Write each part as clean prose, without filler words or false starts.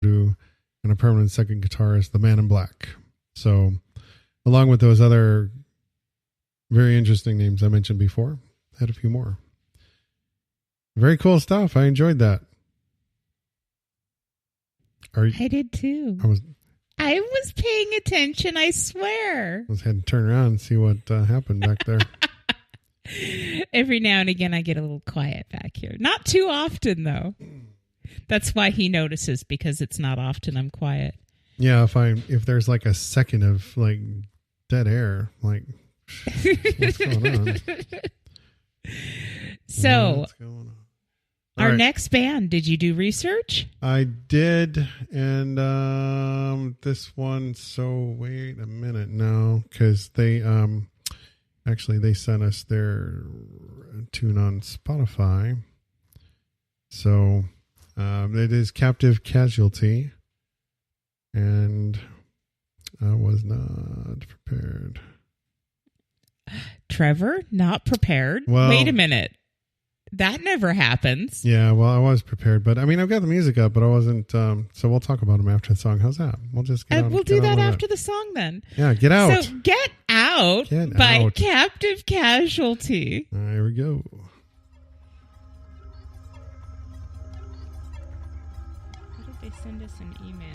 and a permanent second guitarist, the Man in Black. So, along with those other very interesting names I mentioned before, I had a few more. Very cool stuff. I enjoyed that. I did too. I was paying attention, I swear. I had to turn around and see what happened back there. Every now and again, I get a little quiet back here. Not too often, though. That's why he notices, because it's not often I'm quiet. Yeah, if there's like a second of like dead air, like what's going on? So, what's going on? Our next band, did you do research? I did, and this one, so wait a minute now, because they they sent us their tune on Spotify. So it is Captive Casualty, and I was not prepared. Trevor, not prepared? Well, wait a minute. That never happens. Yeah, well, I was prepared, but I mean, I've got the music up, but I wasn't. So we'll talk about them after the song. How's that? We'll just we'll do that after the song then. Yeah, Get Out. So Get Out by Captive Casualty. All right, here we go. How did they send us an email?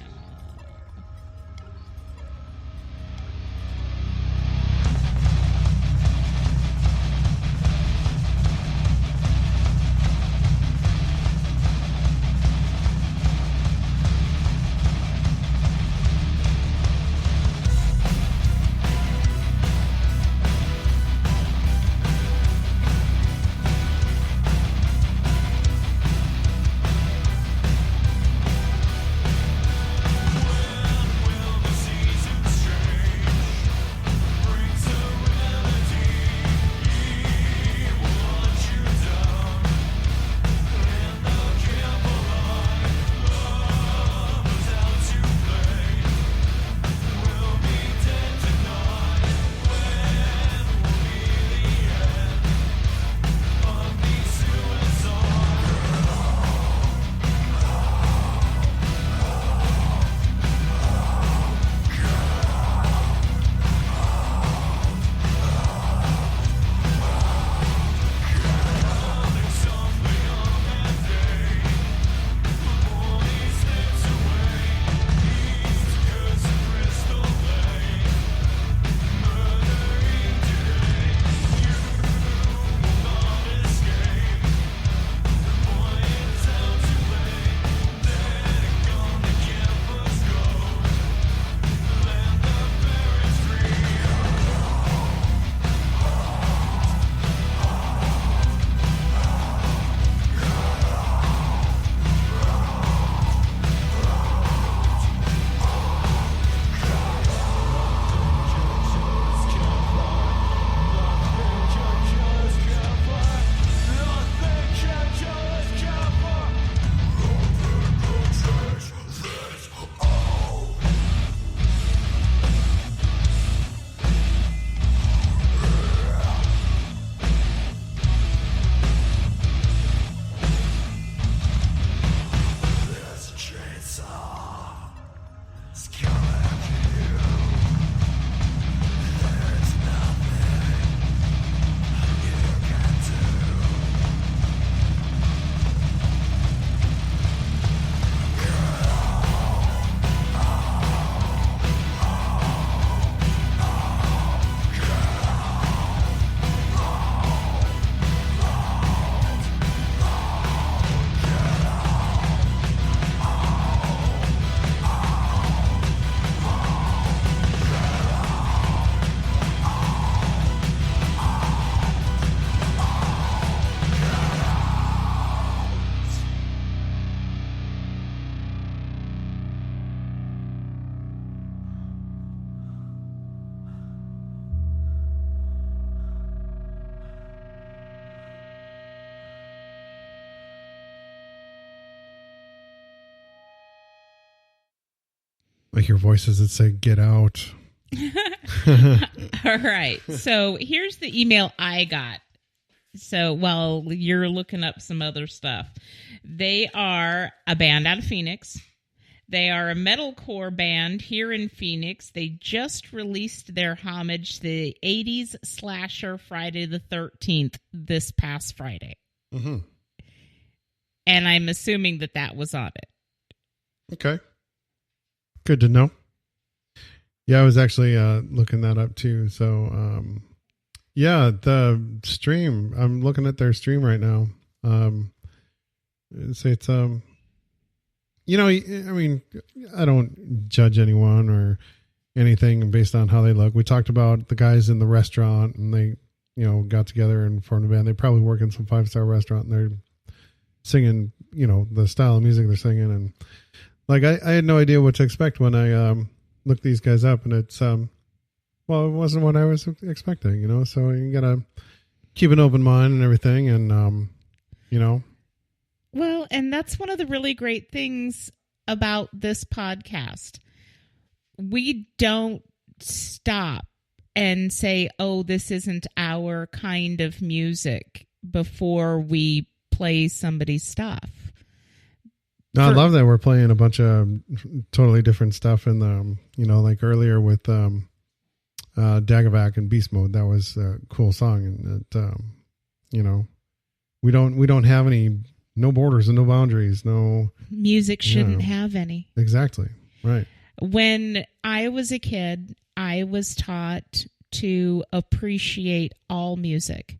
Like your voices that say "Get Out." All right. So here's the email I got. So while you're looking up some other stuff, they are a band out of Phoenix. They are a metalcore band here in Phoenix. They just released their homage to the 80s slasher Friday the 13th this past Friday. Mm-hmm. And I'm assuming that was on it. Okay. Good to know. Yeah, I was actually looking that up too. So, yeah, the stream, I'm looking at their stream right now. It's you know, I mean, I don't judge anyone or anything based on how they look. We talked about the guys in the restaurant and they, you know, got together and formed a band. They probably work in some 5-star restaurant and they're singing, you know, the style of music they're singing. And like, I had no idea what to expect when I looked these guys up, and it's, well, it wasn't what I was expecting, you know, so you gotta keep an open mind and everything. And, you know, well, and that's one of the really great things about this podcast. We don't stop and say, oh, this isn't our kind of music before we play somebody's stuff. No, I love that we're playing a bunch of totally different stuff in the, you know, like earlier with DAGAVAQ and Beast Mode. That was a cool song. And it, you know, we don't have any, no borders and no boundaries, no music shouldn't have any. Exactly. Right. When I was a kid, I was taught to appreciate all music.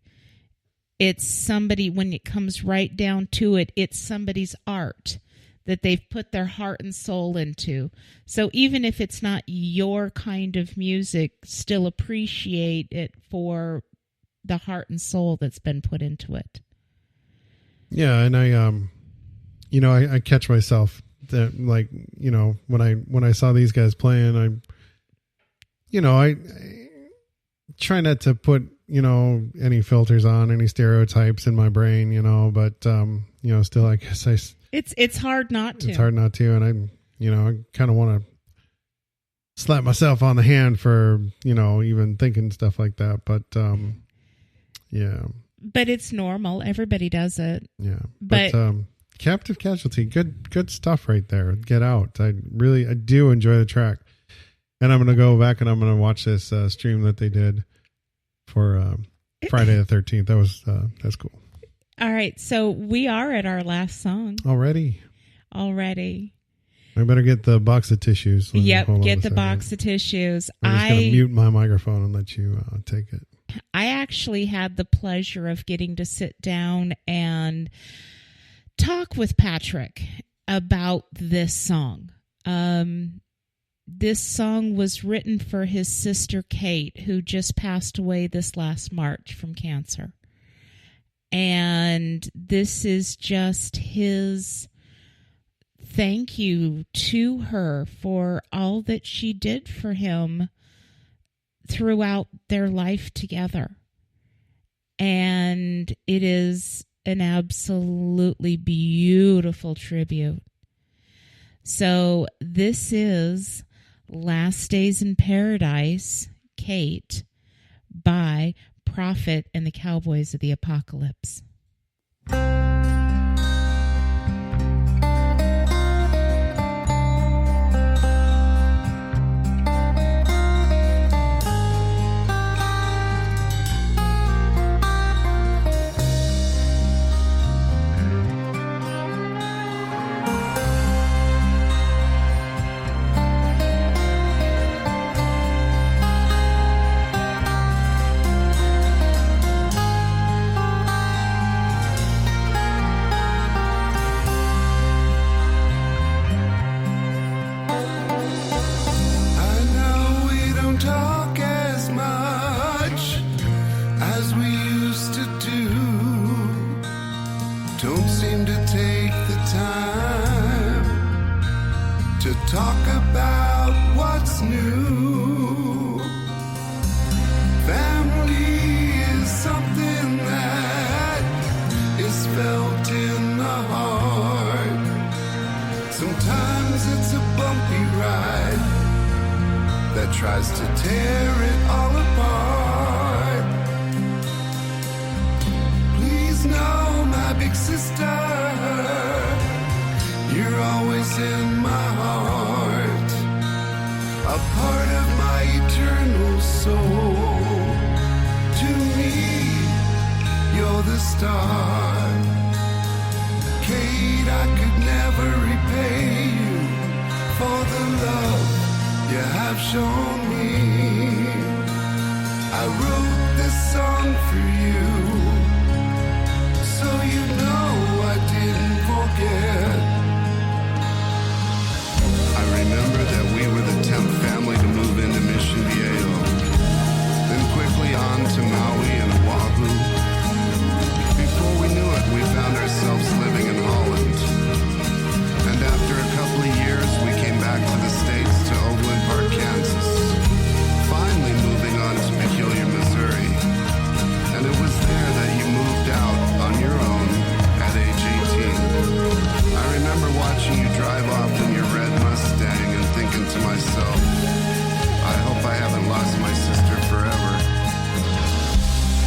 It's somebody, when it comes right down to it, it's somebody's art that they've put their heart and soul into. So even if it's not your kind of music, still appreciate it for the heart and soul that's been put into it. Yeah, and I, you know, I catch myself that, like, you know, when I saw these guys playing, I try not to put, you know, any filters on, any stereotypes in my brain, you know, but, you know, still, I guess it's hard not to. It's hard not to, and I kind of want to slap myself on the hand for, you know, even thinking stuff like that, but, yeah. But it's normal. Everybody does it. Yeah. But Captive Casualty, good stuff right there. Get Out. I do enjoy the track. And I'm going to go back and I'm going to watch this stream that they did for Friday the 13th. That's cool. All right. So we are at our last song. Already. I better get the box of tissues. Yep. Get the box of tissues. I'm just going to mute my microphone and let you take it. I actually had the pleasure of getting to sit down and talk with Patrick about this song. This song was written for his sister Kate, who just passed away this last March from cancer. And this is just his thank you to her for all that she did for him throughout their life together. And it is an absolutely beautiful tribute. So this is Last Days in Paradise, Kate, by Prophet and the Cowboys of the Apocalypse. Talk about what's new. Family is something that is felt in the heart. Sometimes it's a bumpy ride that tries to tear it all apart. Please know, my big sister, you're always in my heart. part of my eternal soul. To me, you're the star. Kate, I could never repay you for the love you have shown me. I wrote this song for you, so you know I didn't forget. I remember that we were the 10th family to move into Mission Viejo, then quickly on to Maui and Oahu. Before we knew it, we found ourselves living in Holland. And after a couple of years, we came back to the States, to Overland Park, Kansas, finally moving on to Peculiar, Missouri. And it was there that you moved out on your own at age 18. I remember watching you drive off in your red Mustang and thinking to myself, I hope I haven't lost my sister forever.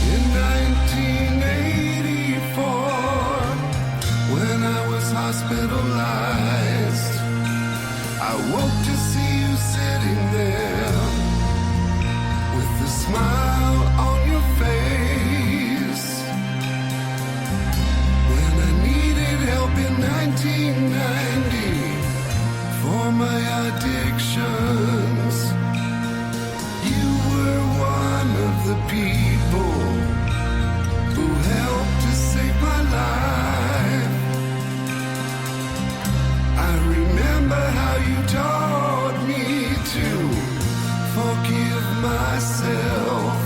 In 1984, when I was hospitalized, I woke to see you sitting there with a smile on your face. When I needed help in 1990 for my addictions, you were one of the people who helped to save my life. I remember how you taught me to forgive myself,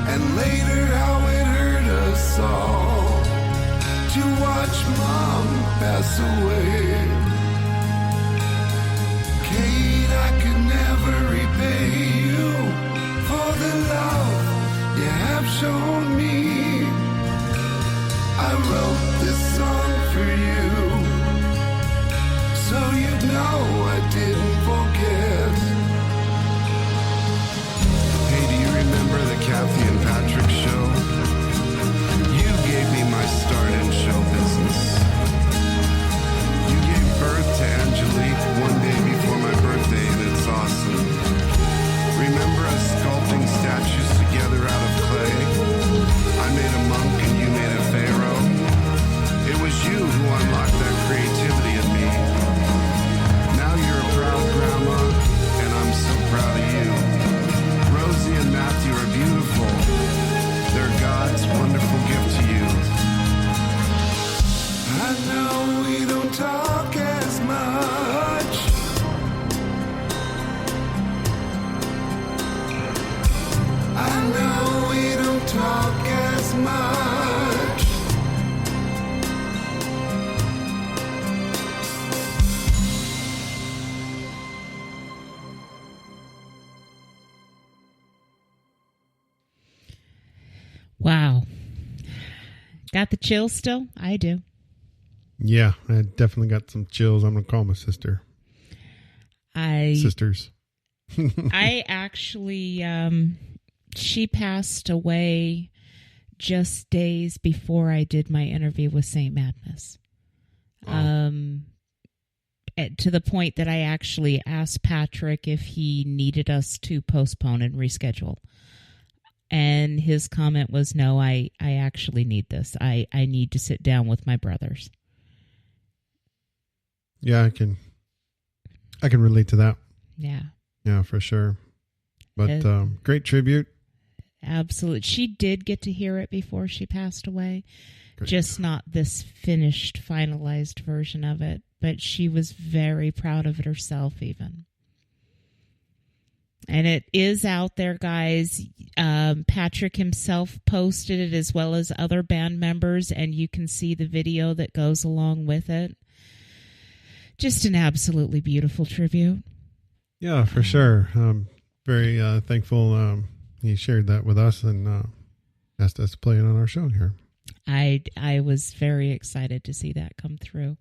and later how it hurt us all to watch Mom pass away. Kate, I could never repay you for the love you have shown me. I wrote this song for you, so you know I didn't forget. Hey, do you remember the Kathy and Patrick show? You gave me my start in show business. You gave birth to Angelique one day before my birthday, and it's awesome. Remember us sculpting statues together out of clay? I made a monk and you made a pharaoh. It was you who unlocked that creativity in me. Now you're a proud grandma, and I'm so proud of you. Rosie and Matthew are beautiful. They're God's wonderful gift to you. I know we don't talk as much. I know we don't talk as much. Wow. Got the chills still? I do. Yeah, I definitely got some chills. I'm going to call my sister. Sisters. I actually, she passed away just days before I did my interview with St. Madness. To the point that I actually asked Patrick if he needed us to postpone and reschedule. And his comment was, no, I actually need this. I need to sit down with my brothers. Yeah, I can relate to that. Yeah. Yeah, for sure. But great tribute. Absolutely. She did get to hear it before she passed away. Great. Just not this finished, finalized version of it. But she was very proud of it herself even. And it is out there, guys. Patrick himself posted it as well as other band members, and you can see the video that goes along with it. Just an absolutely beautiful tribute. Yeah, for sure. Very thankful he shared that with us and asked us to play it on our show here. I was very excited to see that come through.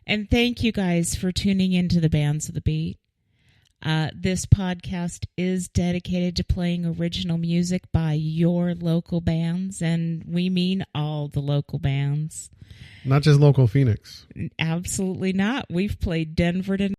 And thank you guys for tuning into the Bands of the Beat. This podcast is dedicated to playing original music by your local bands, and we mean all the local bands. Not just local Phoenix. Absolutely not. We've played Denver to